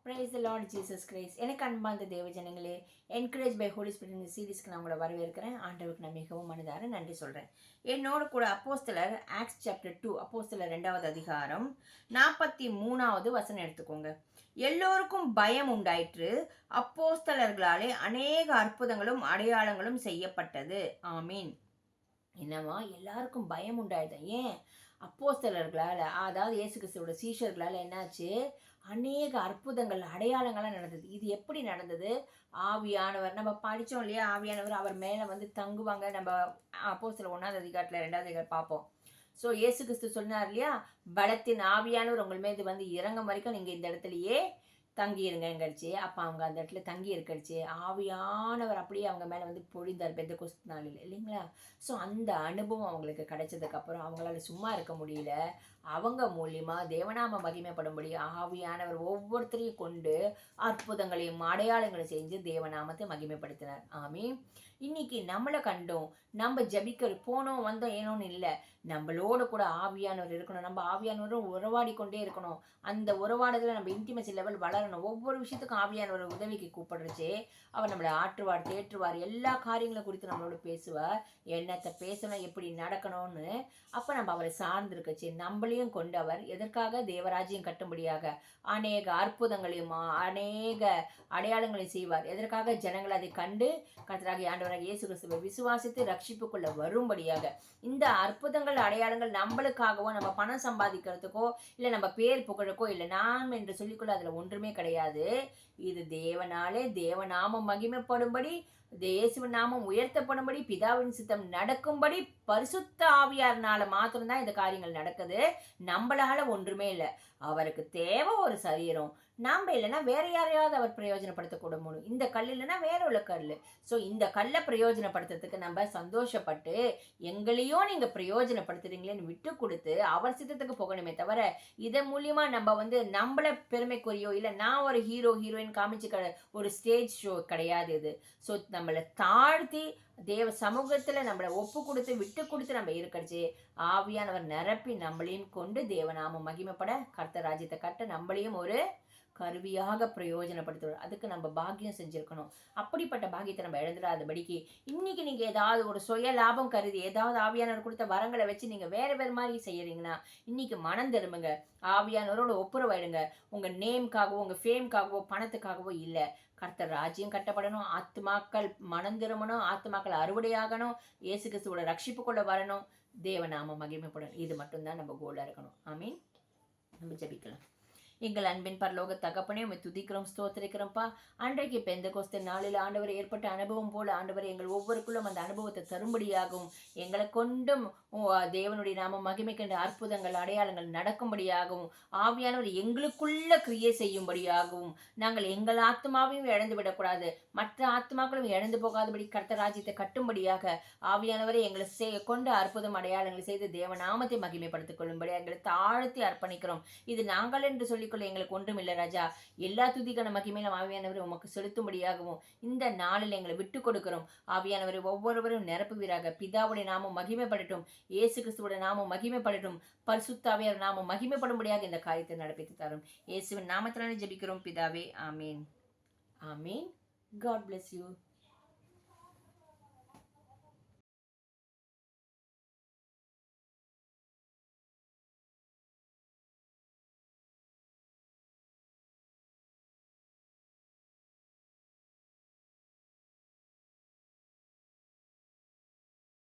Praise the Lord Jesus Christ. எனக்கு அன்பார்ந்த தேவஜனங்களே, encourage by Holi spirit இந்த சீரீஸ்க்கு நான் உங்களை வரவேற்கிறேன். ஆண்டவருக்கு நான் மிகவும் மனதார நன்றி சொல்கிறேன். என்னோட கூட அப்போஸ்தலர் ஆக்ட்ஸ் சாப்டர் 2, அப்போஸ்தலர் 2வது அதிகாரம் 43வது வசனம் எடுத்துக்கோங்க. எல்லோருக்கும் பயம் உண்டாயிற்று, அப்போஸ்தலர்களாலே அநேக அற்புதங்களும் அடையாளங்களும் செய்யப்பட்டது. ஆமீன். என்னவா எல்லாருக்கும் பயம் உண்டாயிடுது. ஏன்? அப்போஸ்தலர்களால், அதாவது இயேசு கிறிஸ்துவோட சீஷர்களால் என்னாச்சு? அநேக அற்புதங்கள் அடையாளங்கள்லாம் நடந்தது. இது எப்படி நடந்தது? ஆவியானவர், நம்ம படித்தோம் இல்லையா? ஆவியானவர் அவர் மேலே வந்து தங்குவாங்க. நம்ம அப்போஸ்தலர் 1வது அதிகாரத்தில் 2வது அதிகாரம் பார்ப்போம். ஸோ இயேசு கிறிஸ்து சொன்னார் இல்லையா, பலத்தின் ஆவியானவர் உங்கள் மீது வந்து இறங்கும் வரைக்கும் நீங்கள் இந்த இடத்துலையே தங்கி இருங்கங்கடிச்சு. அப்போ அவங்க அந்த இடத்துல தங்கி இருக்கடிச்சு ஆவியானவர் அப்படியே அவங்க மேலே வந்து பொழிந்தார் பெந்தெகோஸ்து நாளில், இல்லைங்களா? ஸோ அந்த அனுபவம் அவங்களுக்கு கிடைச்சதுக்கப்புறம் அவங்களால சும்மா இருக்க முடியல. அவங்க மூலியமா தேவநாம மகிமைப்படும்படி ஆவியானவர் ஒவ்வொருத்தரையும் கொண்டு அற்புதங்களையும் அடையாளங்களையும் செஞ்சு தேவநாமத்தை மகிமைப்படுத்தினார். ஆமீன். இன்னைக்கு நம்மளை கண்டோம், நம்ம ஜபிக்க போனோம் வந்தோம் ஏனோன்னு இல்லை, நம்மளோட கூட ஆவியானவர் இருக்கணும். நம்ம ஆவியானவரும் உறவாடி கொண்டே இருக்கணும். அந்த உறவாடுதல நம்ம இன்டிமசி லெவல் வளரணும். ஒவ்வொரு விஷயத்துக்கும் ஆவியானவர் உதவிக்கு கூப்பிடுறச்சே அவர் நம்மளை ஆற்றுவார், தேற்றுவார், எல்லா காரியங்களும் குறித்து நம்மளோட பேசுவார். என்னத்தை பேசணும், எப்படி நடக்கணும்னு. அப்போ நம்ம அவரை சார்ந்திருக்கச்சு நம்மளையும் கொண்டவர் எதற்காக? தேவராஜ்யம் கட்டும்படியாக அநேக அற்புதங்களையும் அநேக அடையாளங்களையும் செய்வார். எதற்காக? ஜனங்கள் அதை கண்டு கர்த்தராகிய ஆண்டவராகிய இயேசு கிறிஸ்துவை விசுவாசித்து ரட்சிப்புக்குள்ள வரும்படியாக. இந்த அற்புதங்கள் அடையாளங்கள் நம்மளுக்காகவோ, நம்ம பணம் சம்பாதிக்கிறதுக்கோ, இல்லை நம்ம பேர் புகழுக்கோ, இல்லை நாம் என்று சொல்லிக்கொள்ள அதில் ஒன்றுமே கிடையாது. இது தேவனாலே தேவநாமம் மகிமைப்படும்படி, இயேசுவின் நாமம் உயர்த்தப்படும்படி, பிதாவின் சித்தம் நடக்கும்படி பரிசுத்த ஆவியார்னால மாத்திரம்தான் இந்த காரியங்கள் நடக்குது. நம்மளால ஒன்றுமே இல்லை. அவருக்கு தேவை ஒரு சரீரம். நம்ம இல்லைன்னா வேற யாரையாவது அவர் பிரயோஜனப்படுத்தக்கூட முடியும். இந்த கல் இல்லைன்னா வேற உள்ள கல். ஸோ இந்த கல்லை பிரயோஜனப்படுத்துறதுக்கு நம்ம சந்தோஷப்பட்டு, எங்களையும் நீங்க பிரயோஜனப்படுத்துறீங்களேன்னு விட்டு கொடுத்து அவர் சித்தத்துக்கு போகணுமே தவிர, இதன் மூலியமா நம்ம வந்து நம்மளை பெருமைக்குரியோ, இல்லை நான் ஒரு ஹீரோயின் காமிச்சு ஒரு ஸ்டேஜ் ஷோ கிடையாது இது. ஸோ நம்மளை தாழ்த்தி தேவ சமூகத்தில் நம்மளை ஒப்பு கொடுத்து விட்டு கொடுத்து நம்ம இருக்கடிச்சு ஆவியானவர் நிரப்பி நம்மளையும் கொண்டு தேவநாமம் மகிமைப்பட கர்த்தர் ராஜ்யத்தை கட்ட நம்மளையும் ஒரு கருவியாக பிரயோஜனப்படுத்துவோம். அதுக்கு நம்ம பாக்கியம் செஞ்சுருக்கணும். அப்படிப்பட்ட பாக்கியத்தை நம்ம இழந்துடாதபடிக்கு இன்னைக்கு நீங்கள் ஏதாவது ஒரு சுய லாபம் கருதி ஏதாவது ஆவியானவர் கொடுத்த வரங்களை வச்சு நீங்கள் வேறு வேறு மாதிரி செய்யறீங்கன்னா இன்னைக்கு மனம் திரும்புங்க. ஆவியானவரோட ஒப்புரவாயிடுங்க. உங்கள் நேம்காகவோ, உங்கள் ஃபேம்காகவோ, பணத்துக்காகவோ இல்லை. கர்த்தர் ராஜ்யம் கட்டப்படணும். ஆத்துமாக்கள் மனம் திரும்பணும். ஆத்துமாக்கள் அறுவடையாகணும். இயேசு கிறிஸ்துவோட ரட்சிப்புக்குள்ள வரணும். தேவநாம மகிமைப்படணும். இது மட்டும்தான் நம்ம கோலாக இருக்கணும். ஆமீன். நம்ம ஜெபிக்கலாம். எங்கள் அன்பின் பரலோக தகப்பனே, உம்மை துதிக்கிறோம், ஸ்தோத்திரிக்கிறோம்ப்பா. அன்றைக்கு பெந்தெகோஸ்து நாளில் ஆண்டவர் ஏற்பட்ட அனுபவம் போல ஆண்டவர் எங்கள் ஒவ்வொருக்குள்ளும் அந்த அனுபவத்தை தரும்படியாகவும், எங்களை கொண்டும் தேவனுடைய நாம மகிமை கண்ட அற்புதங்கள் அடையாளங்கள் நடக்கும்படியாகவும், ஆவியானவர் எங்களுக்குள்ள கிரியை செய்யும்படியாகவும், நாங்கள் எங்கள் ஆத்மாவையும் இழந்து விடக்கூடாது, மற்ற ஆத்மாக்களும் இழந்து போகாதபடி கர்த்தர் ராஜ்யத்தை கட்டும்படியாக ஆவியானவரை எங்களை கொண்டு அற்புதம் அடையாளங்களை செய்து தேவநாமத்தை மகிமைப்படுத்திக் கொள்ளும்படி எங்களை தாழ்த்தி அர்ப்பணிக்கிறோம். இது நாங்கள் என்று சொல்லி எங்களுக்கு ஒன்றும் இல்லை ராஜா. எல்லா துதிக்கான மகிமையிலும் ஆவியானவரை உமக்கு செலுத்தும்படியாகவும் இந்த நாளில் எங்களை விட்டு கொடுக்கிறோம். ஆவியானவரை ஒவ்வொருவரும் நிரப்புவீராக. பிதாவுடைய நாமம் மகிமைப்படட்டும். இயேசு கிறிஸ்துவோட நாமம் மகிமைப்படட்டும். பரிசுத்த ஆவியார் நாமம் மகிமைப்படும்படியாக இந்த காரியத்தை நடப்பித்து தரும். இயேசுவின் நாமத்தினாலே ஜெபிக்கிறோம் பிதாவே. ஆமீன். ஆமீன். God bless you.